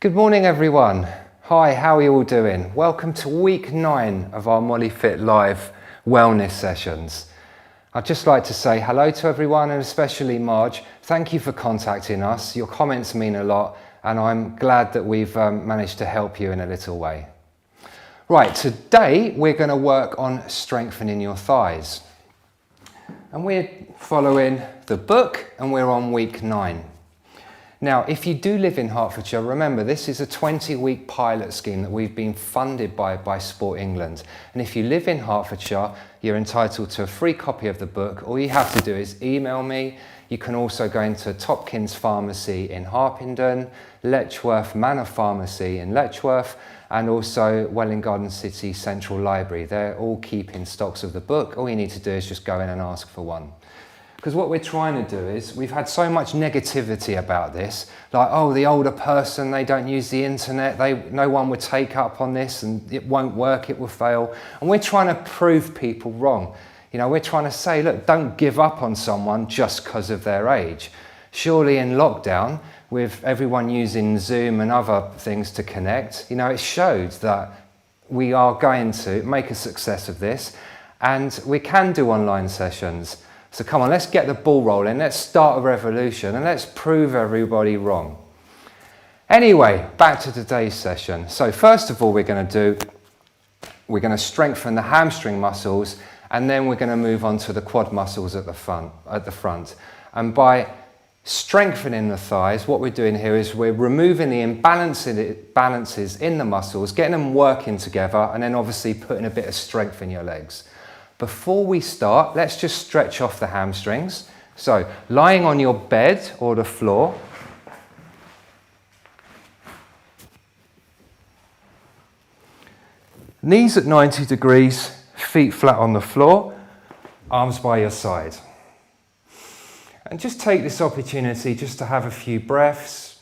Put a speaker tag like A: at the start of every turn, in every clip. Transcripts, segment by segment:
A: Good morning everyone. Hi, how are you all doing? Welcome to week 9 of our MolyFit Live wellness sessions. I'd just like to say hello to everyone and especially Marge. Thank you for contacting us. Your comments mean a lot and I'm glad that we've managed to help you in a little way. Right, today we're going to work on strengthening your thighs. And we're following the book and we're on week 9. Now, if you do live in Hertfordshire, remember this is a 20-week pilot scheme that we've been funded by Sport England. And if you live in Hertfordshire, you're entitled to a free copy of the book. All you have to do is email me. You can also go into Topkins Pharmacy in Harpenden, Letchworth Manor Pharmacy in Letchworth, and also Welwyn Garden City Central Library. They're all keeping stocks of the book. All you need to do is just go in and ask for one. Because what we're trying to do is, we've had so much negativity about this, like, oh, the older person, they don't use the internet, no one would take up on this and it won't work, it will fail. And we're trying to prove people wrong. You know, we're trying to say, look, don't give up on someone just because of their age. Surely in lockdown, with everyone using Zoom and other things to connect, you know, it showed that we are going to make a success of this and we can do online sessions. So come on, let's get the ball rolling, let's start a revolution and let's prove everybody wrong. Anyway, back to today's session. So first of all we're going to strengthen the hamstring muscles and then we're going to move on to the quad muscles at the front. And by strengthening the thighs, what we're doing here is we're removing the imbalances in the muscles, getting them working together and then obviously putting a bit of strength in your legs. Before we start, let's just stretch off the hamstrings. So, lying on your bed or the floor. Knees at 90 degrees, feet flat on the floor, arms by your side. And just take this opportunity just to have a few breaths.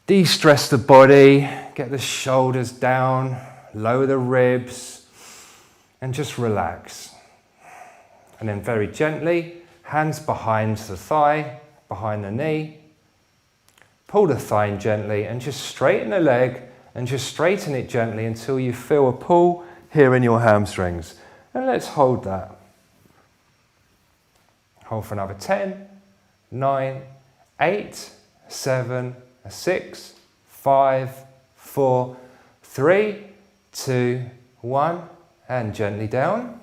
A: De-stress the body, get the shoulders down, lower the ribs. And just relax. And then very gently, hands behind the thigh, behind the knee. Pull the thigh in gently and just straighten the leg and just straighten it gently until you feel a pull here in your hamstrings. And let's hold that. Hold for another 10, 9, 8, 7, 6, 5, 4, 3, 2, 1. And gently down.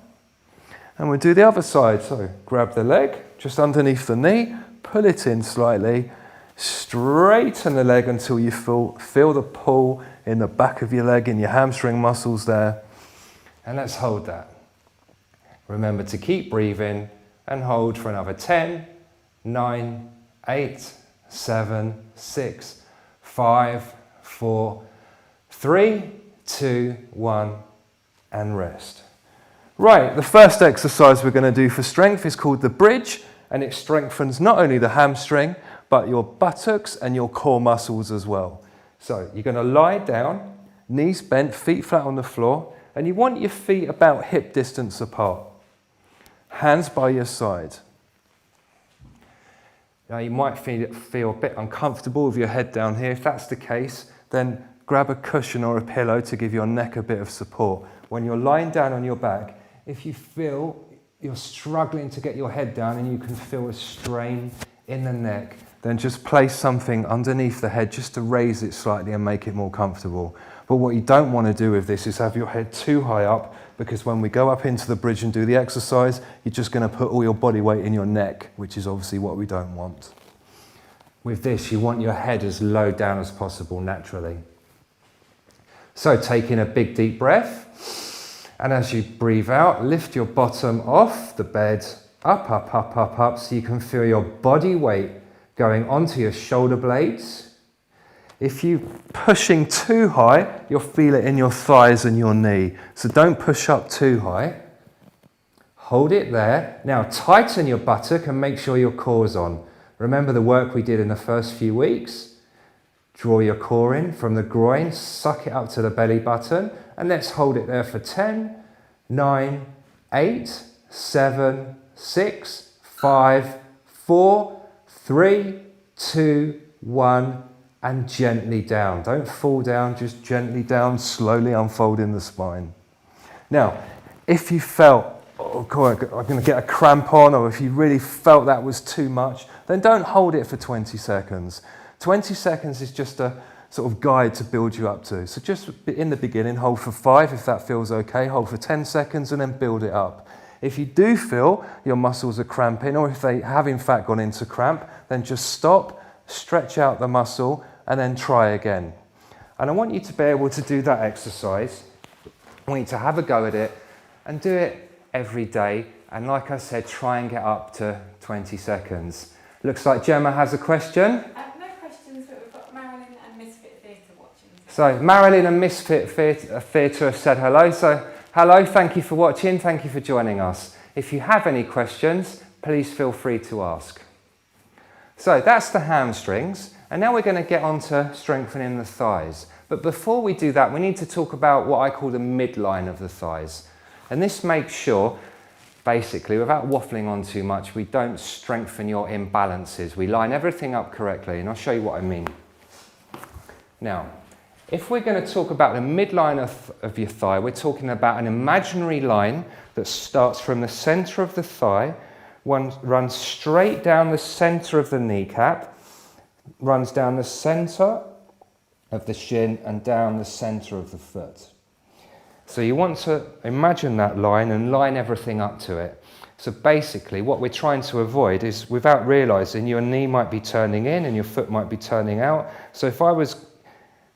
A: And we'll do the other side. So grab the leg just underneath the knee, pull it in slightly, straighten the leg until you feel the pull in the back of your leg, in your hamstring muscles there. And let's hold that. Remember to keep breathing and hold for another 10, 9, 8, 7, 6, 5, 4, 3, 2, 1. And rest. Right, the first exercise we're going to do for strength is called the bridge, and it strengthens not only the hamstring but your buttocks and your core muscles as well. So you're going to lie down, knees bent, feet flat on the floor, and you want your feet about hip distance apart. Hands by your side. Now you might feel a bit uncomfortable with your head down here. If that's the case, then grab a cushion or a pillow to give your neck a bit of support. When you're lying down on your back, if you feel you're struggling to get your head down and you can feel a strain in the neck, then just place something underneath the head just to raise it slightly and make it more comfortable. But what you don't want to do with this is have your head too high up, because when we go up into the bridge and do the exercise, you're just going to put all your body weight in your neck, which is obviously what we don't want. With this, you want your head as low down as possible naturally. So taking a big deep breath, and as you breathe out, lift your bottom off the bed, up, up, up, up, up, so you can feel your body weight going onto your shoulder blades. If you're pushing too high, you'll feel it in your thighs and your knee. So don't push up too high. Hold it there. Now tighten your buttock and make sure your core's on. Remember the work we did in the first few weeks? Draw your core in from the groin, suck it up to the belly button, and let's hold it there for 10, 9, 8, 7, 6, 5, 4, 3, 2, 1, and gently down. Don't fall down, just gently down, slowly unfolding the spine. Now, if you felt, oh God, I'm going to get a cramp on, or if you really felt that was too much, then don't hold it for 20 seconds. 20 seconds is just a sort of guide to build you up to. So just in the beginning, hold for 5 if that feels okay, hold for 10 seconds and then build it up. If you do feel your muscles are cramping, or if they have in fact gone into cramp, then just stop, stretch out the muscle and then try again. And I want you to be able to do that exercise. I want you to have a go at it and do it every day. And like I said, try and get up to 20 seconds. Looks like Gemma has a question.
B: No questions, but we've got Marilyn and Misfit Theatre watching.
A: So Marilyn and Misfit Theatre have said hello. So hello, thank you for watching, thank you for joining us. If you have any questions, please feel free to ask. So that's the hamstrings, and now we're going to get on to strengthening the thighs. But before we do that, we need to talk about what I call the midline of the thighs. And this makes sure, basically, without waffling on too much, we don't strengthen your imbalances. We line everything up correctly, and I'll show you what I mean. Now, if we're going to talk about the midline of your thigh, we're talking about an imaginary line that starts from the centre of the thigh, runs straight down the centre of the kneecap, runs down the centre of the shin and down the centre of the foot. So you want to imagine that line and line everything up to it. So basically what we're trying to avoid is, without realising, your knee might be turning in and your foot might be turning out. So if I was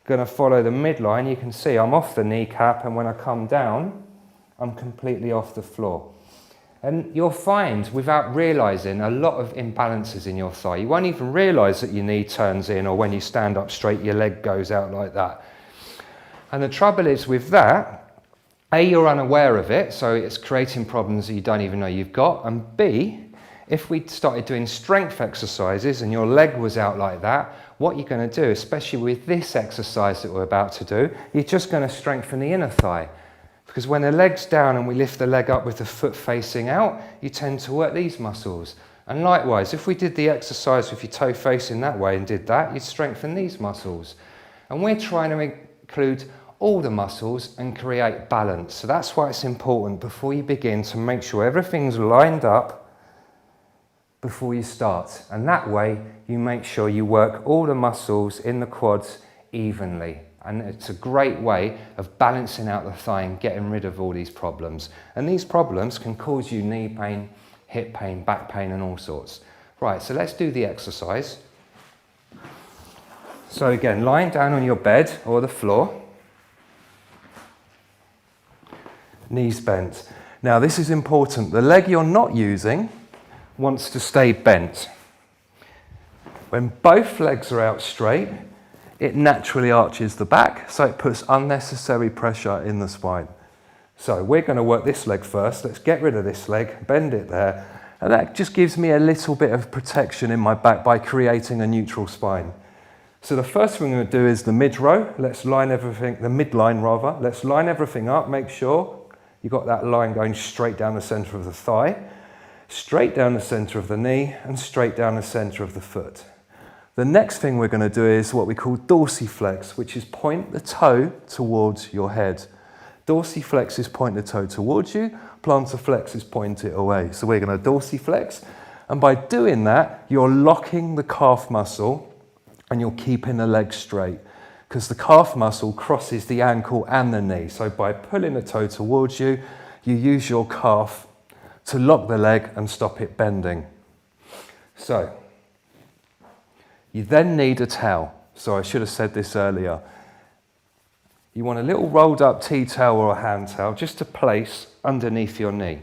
A: going to follow the midline, you can see I'm off the kneecap, and when I come down, I'm completely off the floor. And you'll find, without realising, a lot of imbalances in your thigh. You won't even realise that your knee turns in, or when you stand up straight, your leg goes out like that. And the trouble is with that, A, you're unaware of it, so it's creating problems that you don't even know you've got. And B, if we started doing strength exercises and your leg was out like that, what you're going to do, especially with this exercise that we're about to do, you're just going to strengthen the inner thigh. Because when the leg's down and we lift the leg up with the foot facing out, you tend to work these muscles. And likewise, if we did the exercise with your toe facing that way and did that, you'd strengthen these muscles. And we're trying to include all the muscles and create balance. So that's why it's important before you begin to make sure everything's lined up before you start. And that way you make sure you work all the muscles in the quads evenly. And it's a great way of balancing out the thigh and getting rid of all these problems. And these problems can cause you knee pain, hip pain, back pain, and all sorts. Right, so let's do the exercise. So again, lying down on your bed or the floor. Knees bent. Now this is important. The leg you're not using wants to stay bent. When both legs are out straight, it naturally arches the back, so it puts unnecessary pressure in the spine. So we're going to work this leg first. Let's get rid of this leg, bend it there, and that just gives me a little bit of protection in my back by creating a neutral spine. So the first thing we're going to do is the mid-row. Let's line everything, the midline rather. Let's line everything up, make sure you've got that line going straight down the centre of the thigh, straight down the centre of the knee, and straight down the centre of the foot. The next thing we're going to do is what we call dorsiflex, which is point the toe towards your head. Dorsiflex is point the toe towards you, plantar flex is point it away. So we're going to dorsiflex, and by doing that, you're locking the calf muscle and you're keeping the leg straight, because the calf muscle crosses the ankle and the knee. So by pulling the toe towards you, you use your calf to lock the leg and stop it bending. So you then need a towel. So I should have said this earlier. You want a little rolled up tea towel or a hand towel just to place underneath your knee.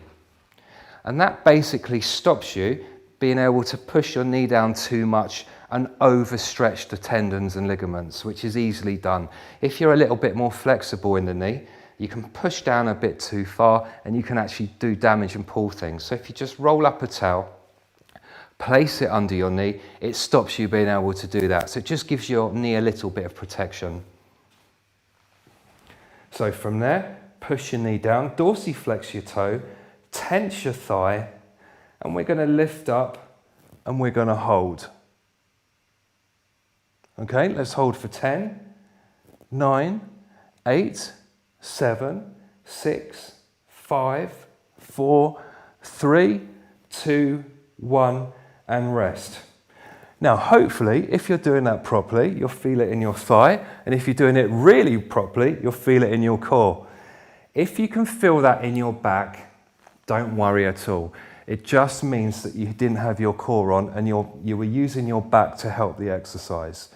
A: And that basically stops you being able to push your knee down too much and overstretch the tendons and ligaments, which is easily done. If you're a little bit more flexible in the knee, you can push down a bit too far and you can actually do damage and pull things. So if you just roll up a towel, place it under your knee, it stops you being able to do that. So it just gives your knee a little bit of protection. So from there, push your knee down, dorsiflex your toe, tense your thigh, and we're going to lift up and we're going to hold.
C: Okay, let's hold for 10, 9, 8, 7, 6, 5, 4, 3, 2, 1, and rest. Now, hopefully, if you're doing that properly, you'll feel it in your thigh, and if you're doing it really properly, you'll feel it in your core. If you can feel that in your back, don't worry at all. It just means that you didn't have your core on and you were using your back to help the exercise.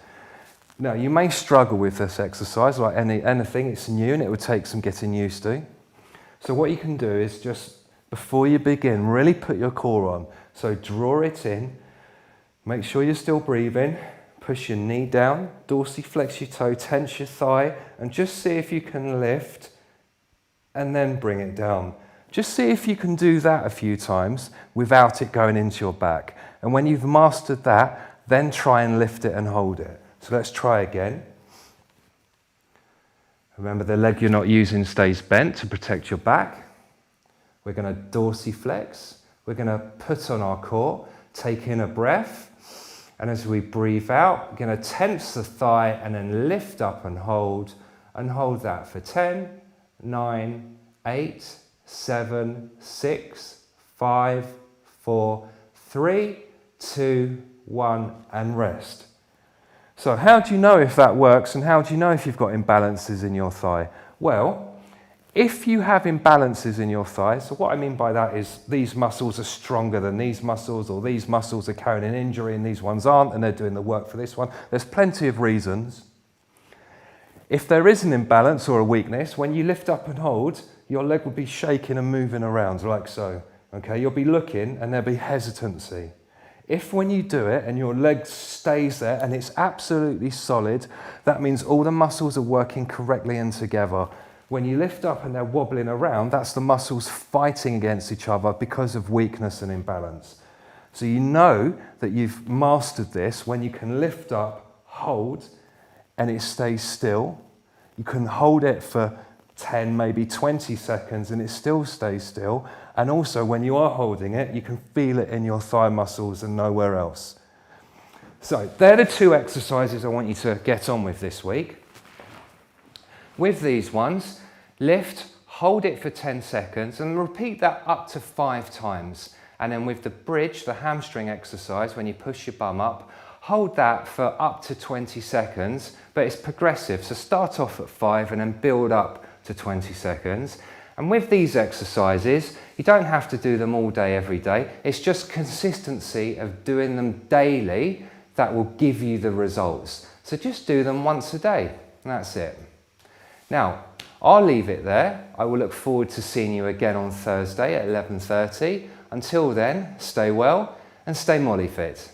C: Now, you may struggle with this exercise, like anything, it's new and it would take some getting used to. So what you can do is just, before you begin, really put your core on. So draw it in, make sure you're still breathing, push your knee down, dorsiflex your toe, tense your thigh, and just see if you can lift and then bring it down. Just see if you can do that a few times without it going into your back. And when you've mastered that, then try and lift it and hold it. So let's try again. Remember, the leg you're not using stays bent to protect your back. We're going to dorsiflex. We're going to put on our core, take in a breath. And as we breathe out, we're going to tense the thigh and then lift up and hold that for 10, 9, 8, 7, 6, 5, 4, 3, 2, 1, and rest. So how do you know if that works, and how do you know if you've got imbalances in your thigh? Well, if you have imbalances in your thigh, so what I mean by that is these muscles are stronger than these muscles, or these muscles are carrying an injury and these ones aren't, and they're doing the work for this one. There's plenty of reasons. If there is an imbalance or a weakness, when you lift up and hold, your leg will be shaking and moving around like so. Okay, you'll be looking and there'll be hesitancy. If when you do it and your leg stays there and it's absolutely solid, that means all the muscles are working correctly and together. When you lift up and they're wobbling around, that's the muscles fighting against each other because of weakness and imbalance. So you know that you've mastered this when you can lift up, hold, and it stays still. You can hold it for 10, maybe 20 seconds and it still stays still. And also when you are holding it, you can feel it in your thigh muscles and nowhere else. So they're the two exercises I want you to get on with this week. With these ones, lift, hold it for 10 seconds and repeat that up to 5 times. And then with the bridge, the hamstring exercise, when you push your bum up, hold that for up to 20 seconds, but it's progressive. So start off at 5 and then build up to 20 seconds. And with these exercises, you don't have to do them all day, every day. It's just consistency of doing them daily that will give you the results. So just do them once a day, and that's it. Now, I'll leave it there. I will look forward to seeing you again on Thursday at 11:30. Until then, stay well and stay MolyFit.